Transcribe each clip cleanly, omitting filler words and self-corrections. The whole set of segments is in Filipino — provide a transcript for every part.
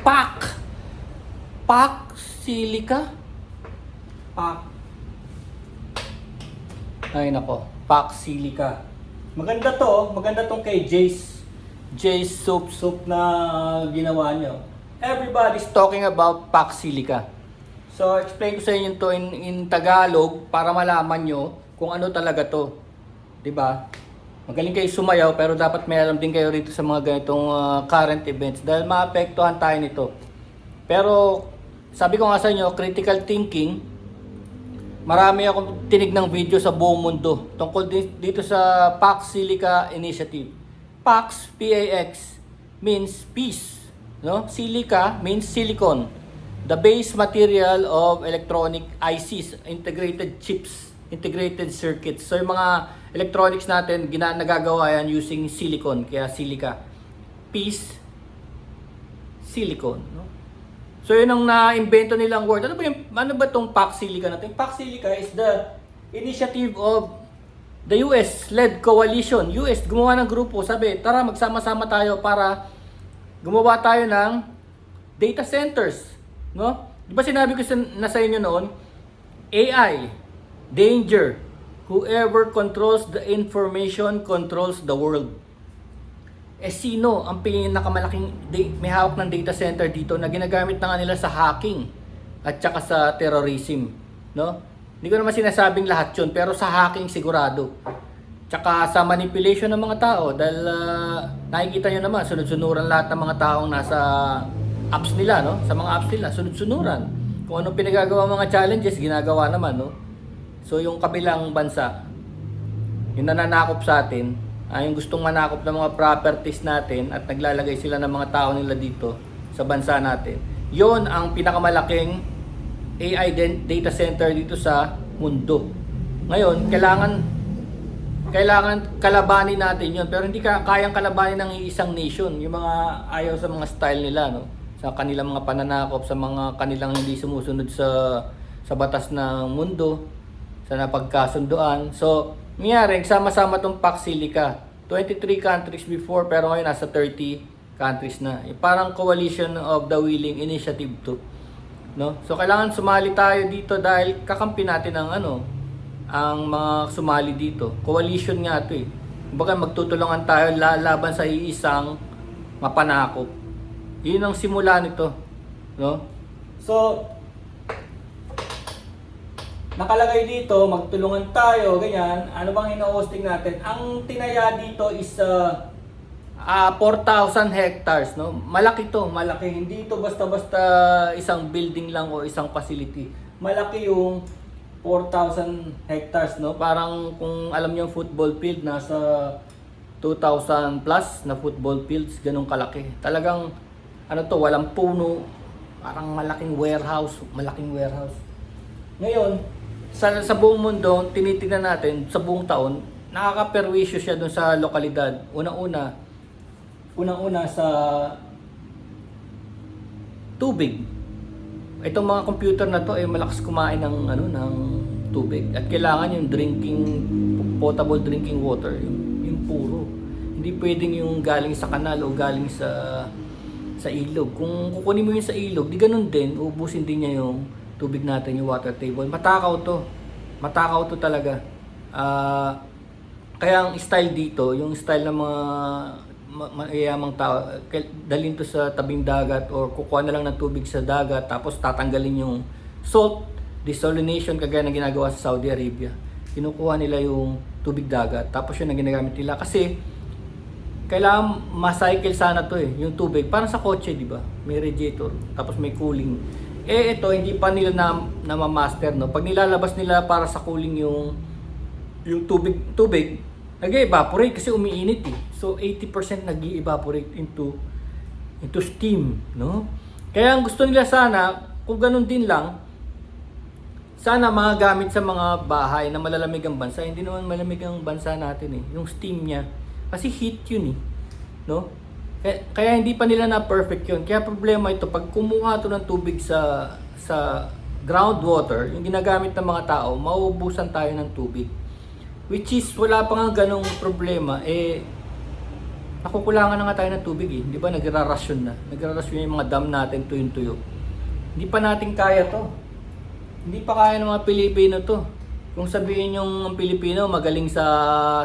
PAC. PAC Silica. PAC. Ay nako, PAC Silica. Maganda to, maganda tong kay Jace. Jace Soup na ginawa nyo. Everybody's talking about PAC Silica. So, explain ko sa inyo to in Tagalog para malaman nyo kung ano talaga to. 'Di ba? Magaling kayo sumayaw pero dapat may alam din kayo rito sa mga ganitong current events dahil maapektuhan tayo nito. Pero sabi ko nga sa inyo, critical thinking, marami akong tinignang video sa buong mundo tungkol dito sa PAC Silica Initiative. PAX, P-A-X, means peace. No? Silica means silicon, the base material of electronic ICs, integrated chips, integrated circuits. So yung mga electronics natin, nagagawa yan using silicon, kaya silica. Peace, silicon. No? So yun ang na-invento nilang word. Ano ba itong PAC Silica natin? PAC Silica is the initiative of the US-led coalition. US, gumawa ng grupo. Sabi, tara magsama-sama tayo para gumawa tayo ng data centers. No? Di ba sinabi ko na sa inyo noon, AI, danger. Whoever controls the information controls the world. Sino ang pinakamalaking may hawak ng data center dito na ginagamit na nga nila sa hacking at saka sa terrorism, no? Hindi ko naman sinasabing lahat 'yun, pero sa hacking sigurado. Tsaka sa manipulation ng mga tao dahil nakikita nyo naman sunod-sunuran lahat ng mga taong nasa apps nila, no? Sa mga apps nila sunod-sunuran. Kung anong pinagagawa mga challenges ginagawa naman, no? So yung kabilang bansa, yung nananakop sa atin, yung gustong manakop ng mga properties natin at naglalagay sila ng mga tao nila dito sa bansa natin. Yon ang pinakamalaking AI data center dito sa mundo. Ngayon, kailangan kalabanin natin yon, pero hindi kayang kalabanin ng isang nation. Yung mga ayaw sa mga style nila, no? Sa kanilang mga pananakop, sa mga kanilang hindi sumusunod sa batas ng mundo, sa napagkasunduan. So, nangyari, sama-sama itong PAC Silica. 23 countries before, pero ngayon nasa 30 countries na. Parang coalition of the willing initiative to. No? So, kailangan sumali tayo dito dahil kakampi natin ang mga sumali dito. Coalition nga ito eh. Kumbaga magtutulungan tayo laban sa iisang mapanakop. Yun ang simula nito. No? So, nakalagay dito, magtulungan tayo, ganyan. Ano bang hina-hosting natin? Ang tinaya dito is 4,000 hectares, no? Malaki to, malaki. Hindi ito basta-basta isang building lang o isang facility. Malaki yung 4,000 hectares, no? Parang kung alam niyo yung football field, nasa 2,000 plus na football fields, ganun kalaki. Talagang, walang puno. Parang malaking warehouse. Ngayon, sa buong mundo, tinitingnan natin sa buong taon, nakakaperwisyo siya dun sa lokalidad. Unang-una sa tubig. Itong mga computer na to ay malakas kumain ng tubig at kailangan yung potable drinking water, yung puro. Hindi pwedeng yung galing sa kanal o galing sa ilog. Kung kukunin mo yung sa ilog, di ganun din, ubusin din niya yung tubig natin, yung water table. Matakaw to talaga. Kaya ang style dito, yung style ng mga mayayamang tao, dalhin to sa tabing dagat or kukuha na lang ng tubig sa dagat tapos tatanggalin yung salt desalination kagaya na ginagawa sa Saudi Arabia. Kinukuha nila yung tubig dagat tapos yun ang ginagamit nila kasi kailangan ma-cycle sana to yung tubig. Parang sa kotse, di ba? May radiator tapos may cooling. Ito hindi pa nila na ma-master, no. Pag nilalabas nila para sa cooling yung tubig nag-evaporate kasi umiinit eh. So 80% nag-evaporate into steam, no. Kaya ang gusto nila sana, kung ganun din lang, sana magagamit sa mga bahay na malalamig ang bansa. Hindi naman malamig ang bansa natin eh. Yung steam niya kasi heat yun eh, no. Kaya hindi pa nila na perfect yun. Kaya problema ito, pag kumuha ito ng tubig sa groundwater, yung ginagamit ng mga tao, mauubusan tayo ng tubig. Which is, wala pa nga ganong problema. nakukulangan na nga tayo ng tubig eh. Di ba nagrarasyon na. Nagrarasyon yung mga dam natin tuyong-tuyo. Hindi pa natin kaya to. Hindi pa kaya ng mga Pilipino to. Kung sabihin yung Pilipino magaling sa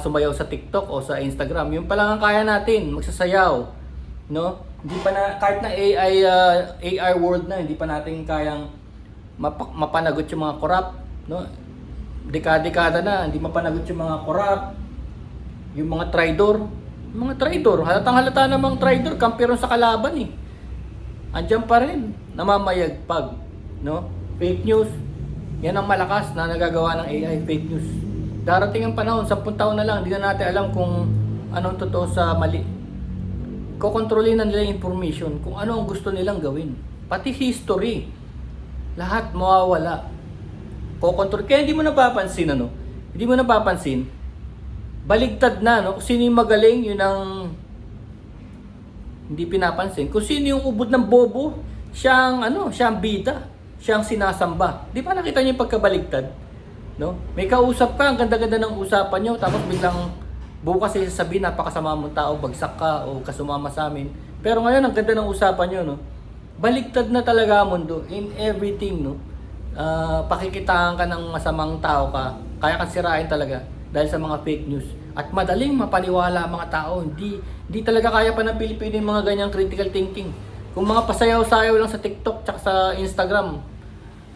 sumayaw sa TikTok o sa Instagram, yun pa lang ang kaya natin, magsasayaw. No? Hindi pa na, kahit na AI world na, hindi pa natin kayang mapanagot yung mga corrupt. No? Dekada-dekada na, hindi mapanagot yung mga corrupt, yung mga traidor. Yung mga traidor, halatang halata namang traidor, kampiron sa kalaban eh. Andiyan pa rin, namamayagpag. No? Fake news. Yan ang malakas na nagagawa ng AI, fake news. Darating ang panahon, 10 taon na lang, hindi na natin alam kung anong totoo sa mali. Kokontrolin na nila yung information kung ano ang gusto nilang gawin. Pati history. Lahat mawawala. Kokontrol. Kaya hindi mo napapansin, Hindi mo napapansin, baligtad na, Kung sino yung magaling, yun ang hindi pinapansin. Kung sino yung ubod ng bobo, siyang bida. Siyang sinasamba. Di ba nakita niyo yung pagkabaligtad? No? May kausap ka, ang ganda-ganda ng usapan niyo, tapos biglang bukas sasabihin, napakasama mong tao, bagsak ka, o kasumama sa amin. Pero ngayon, ang ganda ng usapan niyo, baligtad na talaga ang mundo in everything, pakikitaan ka ng masamang tao ka, kaya kang sirain talaga dahil sa mga fake news. At madaling mapaniwala ang mga tao. Hindi talaga kaya pa ng Pilipino yung mga ganyang critical thinking. Kung mga pasayaw-sayaw lang sa TikTok tsaka sa Instagram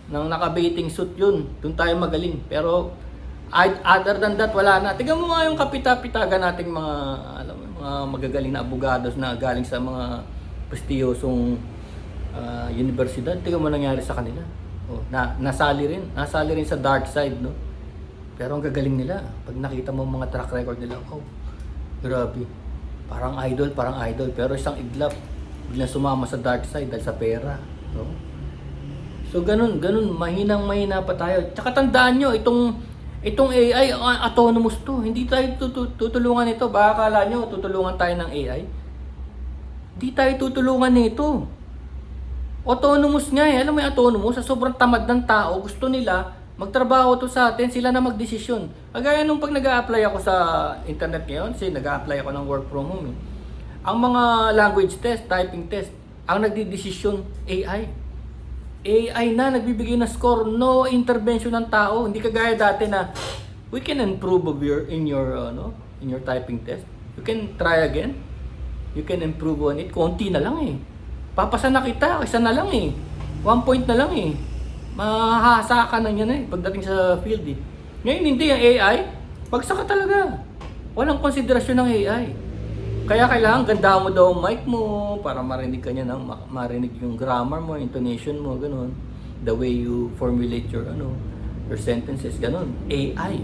nang naka-bathing suit yun, doon tayo magaling. Pero other than that, wala na. Tingnan mo nga yung kapita-pitaga nating mga magagaling na abogados na galing sa mga prestiyosong universidad. Tingnan mo nangyari sa kanila. Nasali rin sa dark side, no? Pero ang gagaling nila. Pag nakita mo mga track record nila, grabe. Parang idol. Pero isang iglap, biglang sumama sa dark side dahil sa pera, no? So ganun, mahina pa tayo. Tsaka tandaan nyo, itong AI, autonomous to. Hindi tayo tutulungan nito. Baka akala nyo, tutulungan tayo ng AI. Hindi tayo tutulungan nito. Autonomous nga eh. Alam mo yung autonomous, sa sobrang tamad ng tao, gusto nila magtrabaho to sa atin, sila na magdesisyon. Kagaya nung pag nag-a-apply ako sa internet ngayon, nag-a-apply ako ng work from home. Ang mga language test, typing test, ang nagdidesisyon, AI. AI na, nagbibigay ng score, no intervention ng tao. Hindi kagaya dati na, we can improve in your typing test. You can try again. You can improve on it. Konti na lang eh. Papasa na kita, isa na lang eh. 1 point na lang eh. Mahahasa ka na yan eh, pagdating sa field eh. Ngayon hindi, yung AI, bagsak ka talaga. Walang konsiderasyon ng AI. Kaya kailangan ganda mo daw ang mic mo para marinig ka niya, marinig yung grammar mo, intonation mo, ganun. The way you formulate your sentences, ganun. AI.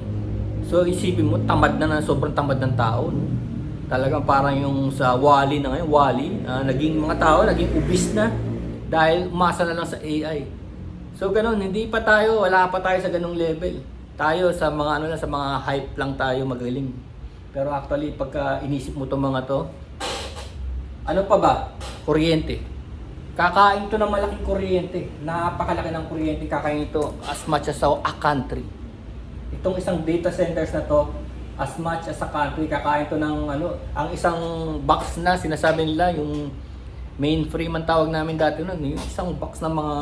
So isipin mo, sobrang tamad ng tao. No? Talagang parang yung sa WALL-E na ngayon, WALL-E, naging mga tao, naging ubis na dahil umasa na lang sa AI. So ganun, wala pa tayo sa ganung level. Tayo sa mga sa mga hype lang tayo magaling. Pero actually, pagka inisip mo itong mga to, ano pa ba? Kuryente. Kakain to ng malaking kuryente. Napakalaki ng kuryente. Kakain ito as much as a country. Itong isang data centers na to, as much as a country, kakain to ng ang isang box na sinasabi nila, yung mainframe ang tawag namin dati nun, yung isang box ng mga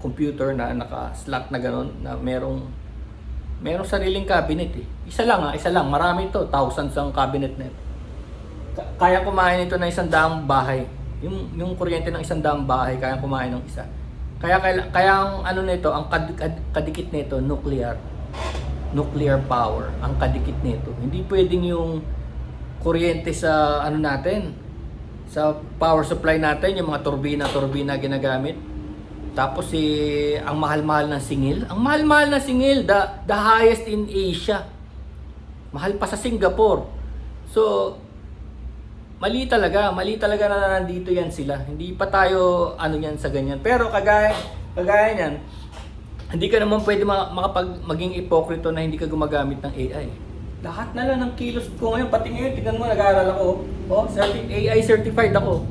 computer na naka-slot na gano'n, na merong sariling cabinet eh. Isa lang, marami ito, thousands ang cabinet na ito. Kaya kumain ito ng 100 bahay. Yung kuryente ng 100 bahay, kaya kumain ng isa. Kaya ang nito, ang kadikit nito, nuclear power, ang kadikit nito. Hindi pwedeng yung kuryente sa natin, sa power supply natin, yung mga turbina ginagamit. Tapos ang mahal-mahal ng singil. Ang mahal-mahal na singil, the highest in Asia. Mahal pa sa Singapore. So, mali talaga na nandito yan sila. Hindi pa tayo yan sa ganyan. Pero kagaya niyan, hindi ka naman pwede maging ipokrito na hindi ka gumagamit ng AI. Lahat na lang ng kilos ko ngayon, pati ngayon, tignan mo, nag-aaral ako. AI certified ako.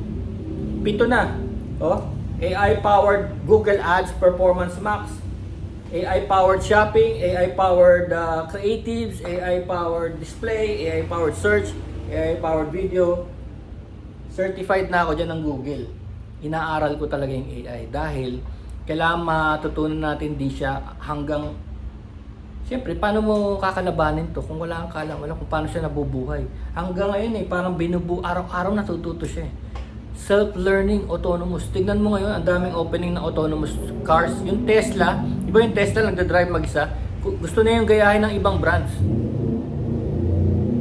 7 na. AI-powered Google Ads Performance Max, AI-powered shopping, AI-powered creatives, AI-powered display, AI-powered search, AI-powered video. certified na ako dyan ng Google. Inaaral ko talaga yung AI dahil kailangan matutunan natin din siya hanggang siyempre, paano mo kakalabanin to kung wala kang kaalam, wala kung paano siya nabubuhay. Hanggang ngayon parang araw-araw natututo siya. Self-learning, autonomous. Tignan mo ngayon, ang daming opening ng autonomous cars. Yung Tesla, iba yung Tesla nagda-drive mag-isa. Gusto na yung gayahin ng ibang brands.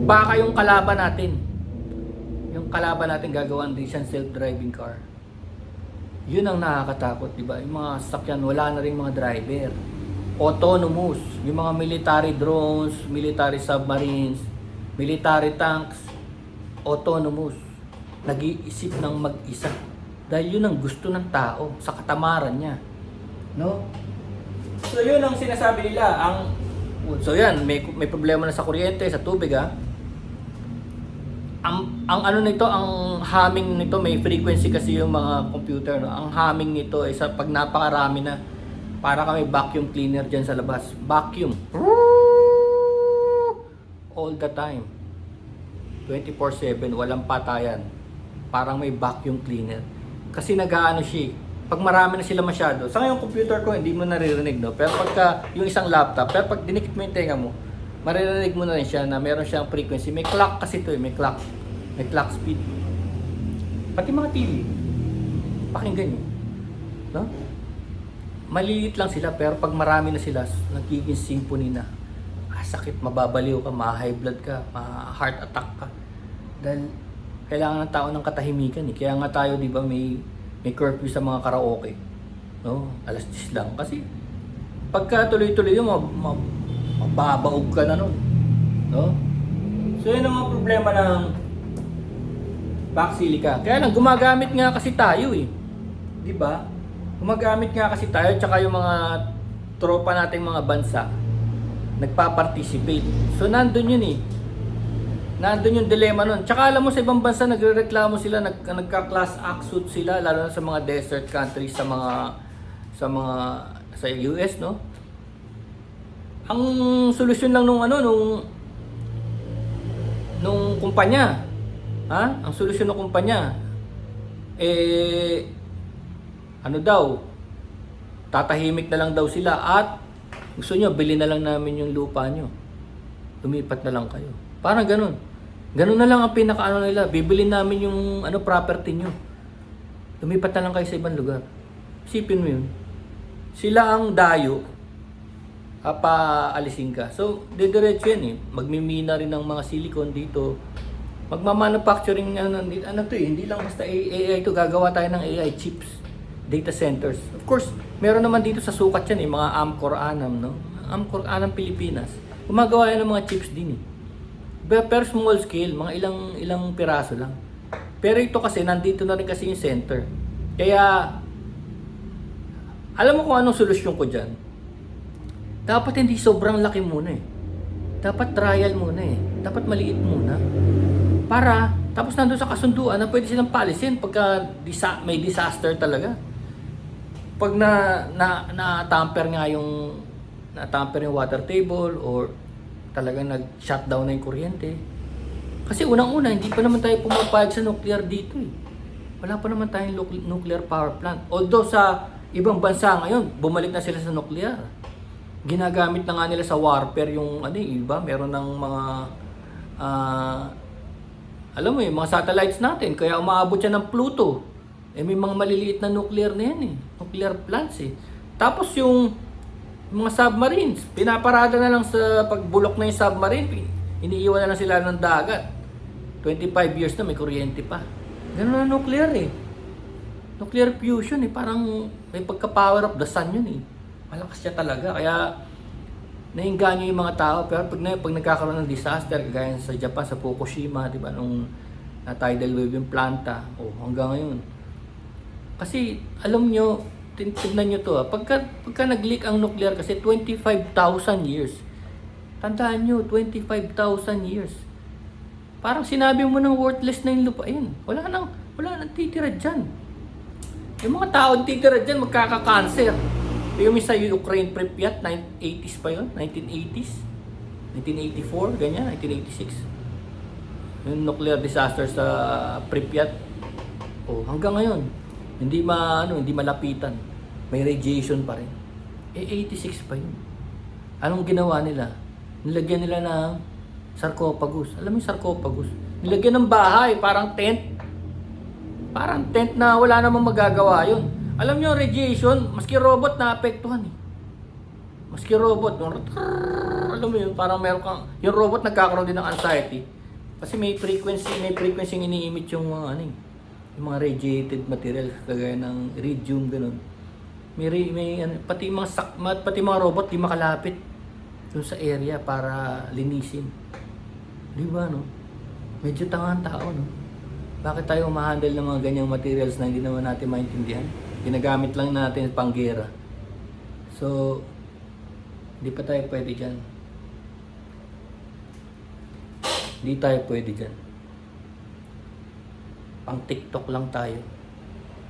Baka yung kalaban natin. Yung kalaban natin gagawan din siyang self-driving car. Yun ang nakakatakot, di ba? Yung mga sasakyan, wala na rin mga driver. Autonomous, yung mga military drones, military submarines, military tanks, autonomous. Nag-iisip ng mag-isa. Dahil yun ang gusto ng tao sa katamaran niya. No? So yun ang sinasabi nila. So yan, may problema na sa kuryente, sa tubig Ang ano nito, ang humming nito, may frequency kasi yung mga computer. No? Ang humming nito ay pag napakarami na, para kami vacuum cleaner dyan sa labas. Vacuum. All the time. 24/7, walang patayan. Parang may vacuum cleaner. Kasi nag-aano siya. Pag marami na sila masyado. Sa ngayon computer ko, hindi mo naririnig, no? Pero pagka yung isang laptop, pero pag dinikit mo yung tenga mo, maririnig mo na rin siya na meron siyang frequency. May clock kasi ito may clock. May clock speed. Pati mga TV. Pakinggan nyo. No? Maliliit lang sila pero pag marami na sila, nagiging symphony na. Sakit, mababaliw ka, ma-high blood ka, ma-heart attack ka. Dahil kailangan ng tao ng katahimikan eh. Kaya nga tayo, di ba, may curfew sa mga karaoke. No? Alas 10 lang. Kasi pagka tuloy-tuloy yun, mababaog ka na nun. No? So yun ang mga problema ng Backsilica. Kaya lang, gumagamit nga kasi tayo eh. Di ba? Gumagamit nga kasi tayo, tsaka yung mga tropa nating mga bansa nagpa-participate. So nandun yun eh. Nandun yung dilema nun. Tsaka alam mo sa ibang bansa nagrereklamo sila, nagka-class act suit sila, lalo na sa mga desert countries, sa US, no? Ang solusyon lang nung kumpanya, ang solusyon ng kumpanya ano daw, tatahimik na lang daw sila at gusto nyo, bilhin na lang namin yung lupa nyo. Lumipat na lang kayo. Parang ganun. Ganun na lang ang pinaka-ano nila. Bibilin namin yung property nyo. Lumipat na lang kayo sa ibang lugar. Isipin mo yun. Sila ang dayo. Paalisin ka. So, didiretso yan eh. Magmimina rin ng mga silicon dito. Magmamanufacturing hindi lang basta AI to. Gagawa tayo ng AI chips. Data centers. Of course, meron naman dito sa sukat yan mga Amcor Anam, no? Amcor Anam Pilipinas. Gumagawa yan ng mga chips din eh. Pero small scale, mga ilang piraso lang. Pero ito kasi, nandito na rin kasi yung center. Kaya, alam mo kung anong solusyon ko dyan? Dapat hindi sobrang laki muna eh. Dapat trial muna eh. Dapat maliit muna. Tapos nandun sa kasunduan na pwede silang palisin pagka may disaster talaga. Pag na-tamper nga yung water table or talagang nag-shutdown na yung kuryente. Kasi unang-una, hindi pa naman tayo pumapayag sa nuclear dito eh. Wala pa naman tayong nuclear power plant. Although sa ibang bansa ngayon, bumalik na sila sa nuclear. Ginagamit na nga nila sa warfare yung iba, meron ng mga alam mo mga satellites natin, kaya umaabot siya ng Pluto. May mga maliliit na nuclear na yan eh. Nuclear plants eh. Tapos yung mga submarines, pinaparada na lang sa pagbulok na yung submarine, iniiwan na lang sila ng dagat. 25 years na may kuryente pa. Ganun na nuclear eh. Nuclear fusion eh. Parang may pagka-power of the sun yun eh. Malakas siya talaga. Kaya nainganyo yung mga tao. Pero pag nagkakaroon ng disaster, kagaya sa Japan, sa Fukushima, di ba, nung tidal wave yung planta, hanggang ngayon. Kasi alam nyo, tignan nyo to pagka nag-leak ang nuclear kasi 25,000 years. Tandaan nyo, 25,000 years. Parang sinabi mo ng worthless na yung lupain. Wala nang titira dyan. Yung mga tao titira dyan, magkaka-cancer. Yung sa Ukraine, Pripyat, 1980s pa yun, 1980s. 1984, ganyan, 1986. Yung nuclear disaster sa Pripyat. Oh, hanggang ngayon, hindi malapitan. May radiation pa rin. 86 pa yun. Anong ginawa nila? Nilagyan nila ng sarcophagus. Alam mo yung sarcophagus? Nilagyan ng bahay, parang tent. Parang tent na wala namang magagawa yun. Alam nyo, radiation, maski robot na apektuhan eh. Maski robot, alam mo yun, parang meron kang, yung robot nagkakaroon din ng anxiety. Kasi may frequency ini-emit yung mga yung mga radiated materials kagaya ng iridium ganun. Pati mga robot di makalapit dun sa area para linisin. Di ba no? Medyo tanga ang tao no. Bakit tayo ma-handle ng mga ganyang materials na hindi naman natin maintindihan? Ginagamit lang natin panggera. So, hindi pa tayo pwede dyan. Hindi tayo pwede dyan. Pang TikTok lang tayo.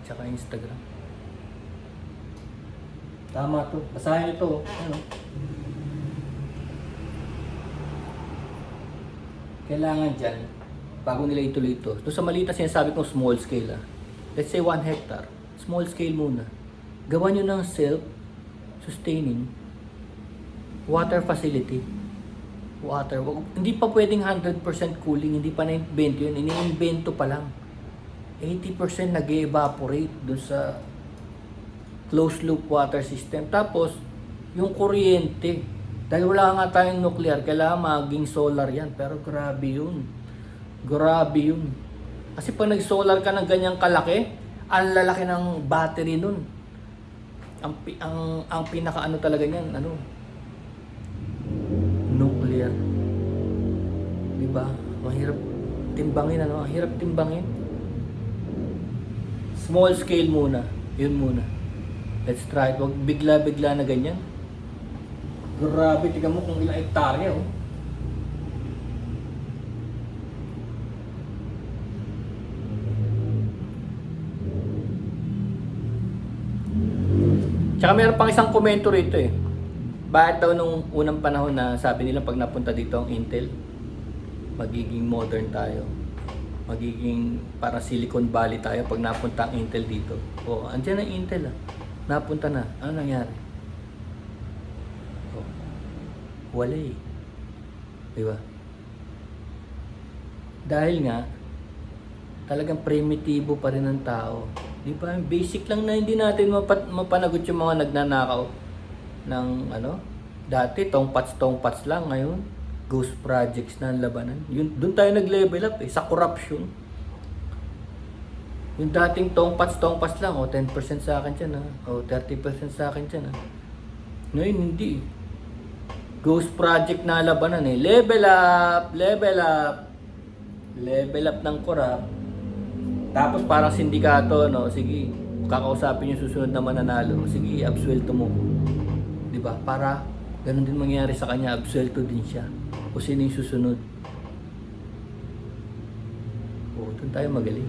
Tsaka Instagram. Tama to. Basahin ito. Ano? Kailangan dyan, bago nila ituloy ito. Ito sa malita sinasabi kong small scale. Let's say 1 hectare. Small scale muna. Gawa nyo ng self-sustaining water facility. Water. Hindi pa pwedeng 100% cooling. Hindi pa na-invento yun. Ini-invento pa lang. 80% nag-evaporate dun sa closed loop water system. Tapos, yung kuryente. Dahil wala nga tayong nuclear, kailangan maging solar yan. Pero grabe yun. Grabe yun. Kasi pag nag-solar ka ng ganyang kalaki, ang lalaki ng battery nun. Ang pinaka talaga niyan, nuclear. Diba? Mahirap timbangin, Ang hirap timbangin. Small scale muna. Yun muna. Let's try it. Huwag bigla-bigla na ganyan. Grabe, tignan mo kung ilang hektarya, oh. Tsaka meron pang isang komento rito eh. Bakit daw nung unang panahon na sabi nila pag napunta dito ang Intel, magiging modern tayo. Magiging para Silicon Valley tayo pag napunta ang Intel dito. O, andyan ang Intel ah. Napunta na. Ano nangyari? O, wala eh. Diba? Dahil nga, talagang primitibo pa rin ang tao. Di ba? Basic lang na hindi natin mapanagot yung mga nagnanakaw ng dati tongpats lang, ngayon ghost projects na ang labanan. Yun, doon tayo nag-level up sa corruption. Yung dating tongpats lang, 10% sa akin dyan 30% sa akin dyan Ngayon hindi. Ghost project na labanan level up ng corrupt. Tapos parang sindikato, sige, kakausapin yung susunod na mananalo. Sige, absuelto mo. Diba? Para ganun din mangyari sa kanya, absuelto din siya. O sino yung susunod? Doon tayo magaling.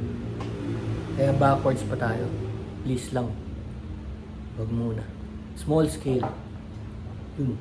Kaya backwards pa tayo. Please lang. Wag muna. Small scale. Yun.